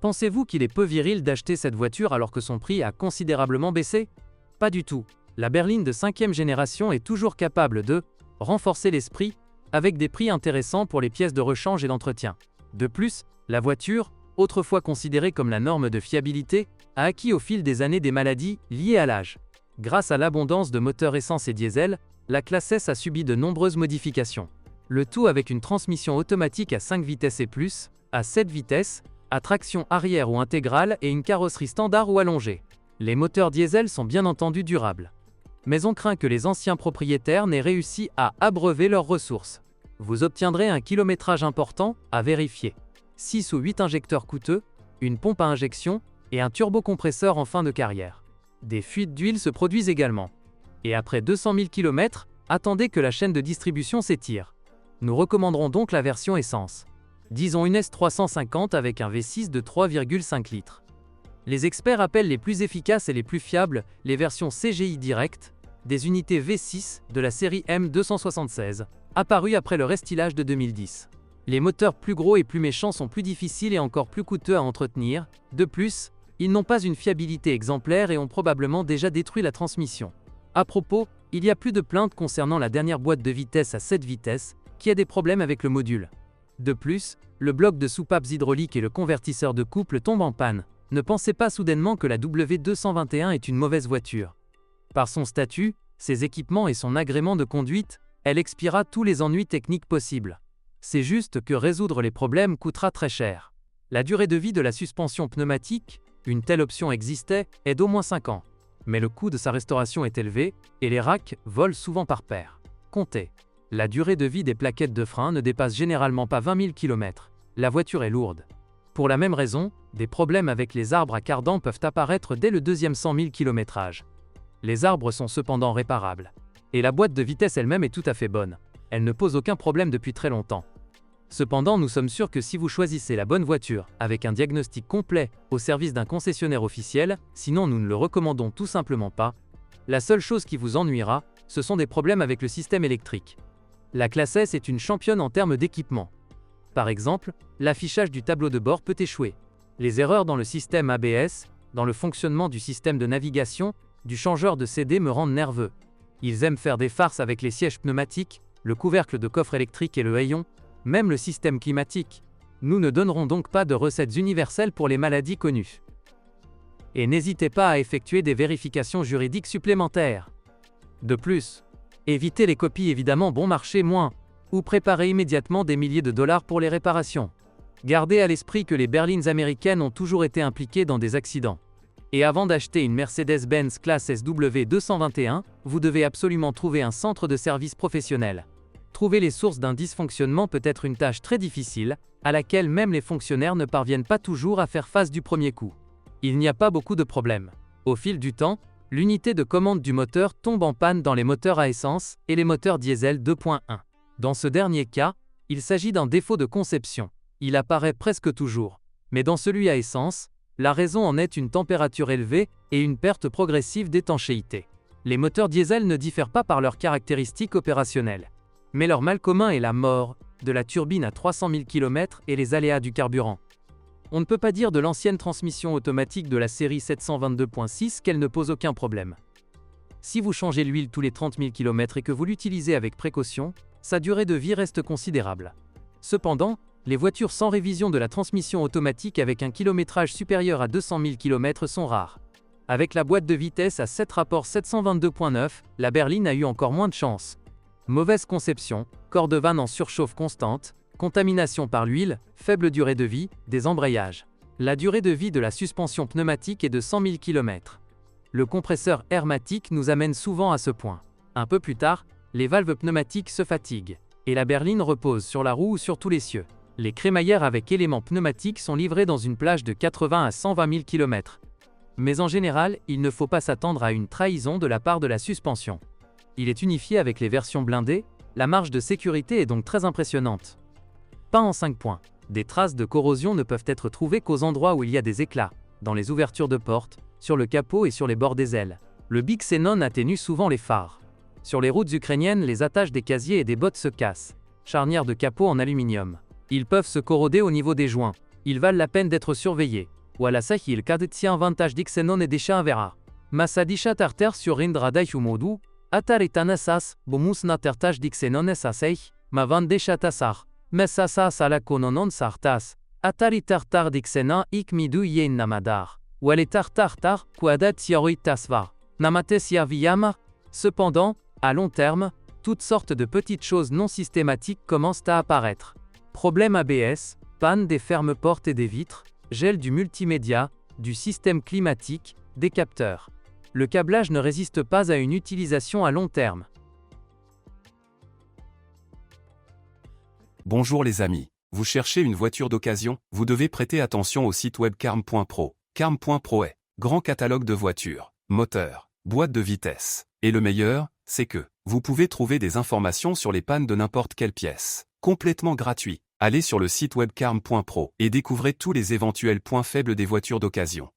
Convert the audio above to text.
Pensez-vous qu'il est peu viril d'acheter cette voiture alors que son prix a considérablement baissé? Pas du tout. La berline de 5e génération est toujours capable de renforcer l'esprit avec des prix intéressants pour les pièces de rechange et d'entretien. De plus, la voiture, autrefois considérée comme la norme de fiabilité, a acquis au fil des années des maladies liées à l'âge. Grâce à l'abondance de moteurs essence et diesel, la classe S a subi de nombreuses modifications. Le tout avec une transmission automatique à 5 vitesses et plus, à 7 vitesses, à traction arrière ou intégrale et une carrosserie standard ou allongée. Les moteurs diesel sont bien entendu durables. Mais on craint que les anciens propriétaires n'aient réussi à abreuver leurs ressources. Vous obtiendrez un kilométrage important à vérifier. 6 ou 8 injecteurs coûteux, une pompe à injection et un turbocompresseur en fin de carrière. Des fuites d'huile se produisent également. Et après 200 000 km, attendez que la chaîne de distribution s'étire. Nous recommanderons donc la version essence. Disons une S350 avec un V6 de 3,5 litres. Les experts appellent les plus efficaces et les plus fiables les versions CGI Direct, des unités V6 de la série M276, apparues après le restylage de 2010. Les moteurs plus gros et plus méchants sont plus difficiles et encore plus coûteux à entretenir. De plus, ils n'ont pas une fiabilité exemplaire et ont probablement déjà détruit la transmission. À propos, il y a plus de plaintes concernant la dernière boîte de vitesse à 7 vitesses, qui a des problèmes avec le module. De plus, le bloc de soupapes hydrauliques et le convertisseur de couple tombent en panne. Ne pensez pas soudainement que la W221 est une mauvaise voiture. Par son statut, ses équipements et son agrément de conduite, elle expirera tous les ennuis techniques possibles. C'est juste que résoudre les problèmes coûtera très cher. La durée de vie de la suspension pneumatique, une telle option existait, est d'au moins 5 ans. Mais le coût de sa restauration est élevé, et les racks volent souvent par paire. Comptez. La durée de vie des plaquettes de frein ne dépasse généralement pas 20 000 km. La voiture est lourde. Pour la même raison, des problèmes avec les arbres à cardan peuvent apparaître dès le deuxième 100 000 km/h. Les arbres sont cependant réparables. Et la boîte de vitesse elle-même est tout à fait bonne. Elle ne pose aucun problème depuis très longtemps. Cependant, nous sommes sûrs que si vous choisissez la bonne voiture, avec un diagnostic complet au service d'un concessionnaire officiel, sinon nous ne le recommandons tout simplement pas, la seule chose qui vous ennuiera, ce sont des problèmes avec le système électrique. La classe S est une championne en termes d'équipement. Par exemple, l'affichage du tableau de bord peut échouer. Les erreurs dans le système ABS, dans le fonctionnement du système de navigation, du changeur de CD me rendent nerveux. Ils aiment faire des farces avec les sièges pneumatiques, le couvercle de coffre électrique et le hayon, même le système climatique. Nous ne donnerons donc pas de recettes universelles pour les maladies connues. Et n'hésitez pas à effectuer des vérifications juridiques supplémentaires. De plus, évitez les copies évidemment bon marché ou préparez immédiatement des milliers de dollars pour les réparations. Gardez à l'esprit que les berlines américaines ont toujours été impliquées dans des accidents. Et avant d'acheter une Mercedes-Benz classe SW221, vous devez absolument trouver un centre de service professionnel. Trouver les sources d'un dysfonctionnement peut être une tâche très difficile, à laquelle même les fonctionnaires ne parviennent pas toujours à faire face du premier coup. Il n'y a pas beaucoup de problèmes. Au fil du temps, l'unité de commande du moteur tombe en panne dans les moteurs à essence et les moteurs diesel 2.1. Dans ce dernier cas, il s'agit d'un défaut de conception. Il apparaît presque toujours. Mais dans celui à essence, la raison en est une température élevée et une perte progressive d'étanchéité. Les moteurs diesel ne diffèrent pas par leurs caractéristiques opérationnelles. Mais leur mal commun est la mort de la turbine à 300 000 km et les aléas du carburant. On ne peut pas dire de l'ancienne transmission automatique de la série 722.6 qu'elle ne pose aucun problème. Si vous changez l'huile tous les 30 000 km et que vous l'utilisez avec précaution, sa durée de vie reste considérable. Cependant, les voitures sans révision de la transmission automatique avec un kilométrage supérieur à 200 000 km sont rares. Avec la boîte de vitesse à 7 rapports 722.9, la berline a eu encore moins de chance. Mauvaise conception, corps de vanne en surchauffe constante, contamination par l'huile, faible durée de vie, des embrayages. La durée de vie de la suspension pneumatique est de 100 000 km. Le compresseur hermétique nous amène souvent à ce point. Un peu plus tard, les valves pneumatiques se fatiguent, et la berline repose sur la roue ou sur tous les cieux. Les crémaillères avec éléments pneumatiques sont livrées dans une plage de 80 à 120 000 km. Mais en général, il ne faut pas s'attendre à une trahison de la part de la suspension. Il est unifié avec les versions blindées, la marge de sécurité est donc très impressionnante. Peint en 5 points. Des traces de corrosion ne peuvent être trouvées qu'aux endroits où il y a des éclats, dans les ouvertures de portes, sur le capot et sur les bords des ailes. Le bixénon atténue souvent les phares. Sur les routes ukrainiennes, les attaches des casiers et des bottes se cassent. Charnières de capot en aluminium. Ils peuvent se corroder au niveau des joints. Ils valent la peine d'être surveillés. Wala sahil kadetsia avantage dixenon et desha vera. Masadisha tarter sur indra daihumodu, ataritanassas, bomus natertaj dixenon esasei, ma van desha tasar, messasa salakononon sartas, ataritartar dixena ikmidu yen namadar. Wale tartartar, quadat tiaroi tasvar. Namatesia viyama. Cependant, à long terme, toutes sortes de petites choses non systématiques commencent à apparaître. Problème ABS, panne des fermes-portes et des vitres, gel du multimédia, du système climatique, des capteurs. Le câblage ne résiste pas à une utilisation à long terme. Bonjour les amis. Vous cherchez une voiture d'occasion? Vous devez prêter attention au site web carm.pro. Carm.pro est grand catalogue de voitures, moteurs, boîtes de vitesse. Et le meilleur, c'est que vous pouvez trouver des informations sur les pannes de n'importe quelle pièce. Complètement gratuit. Allez sur le site web carm.pro et découvrez tous les éventuels points faibles des voitures d'occasion.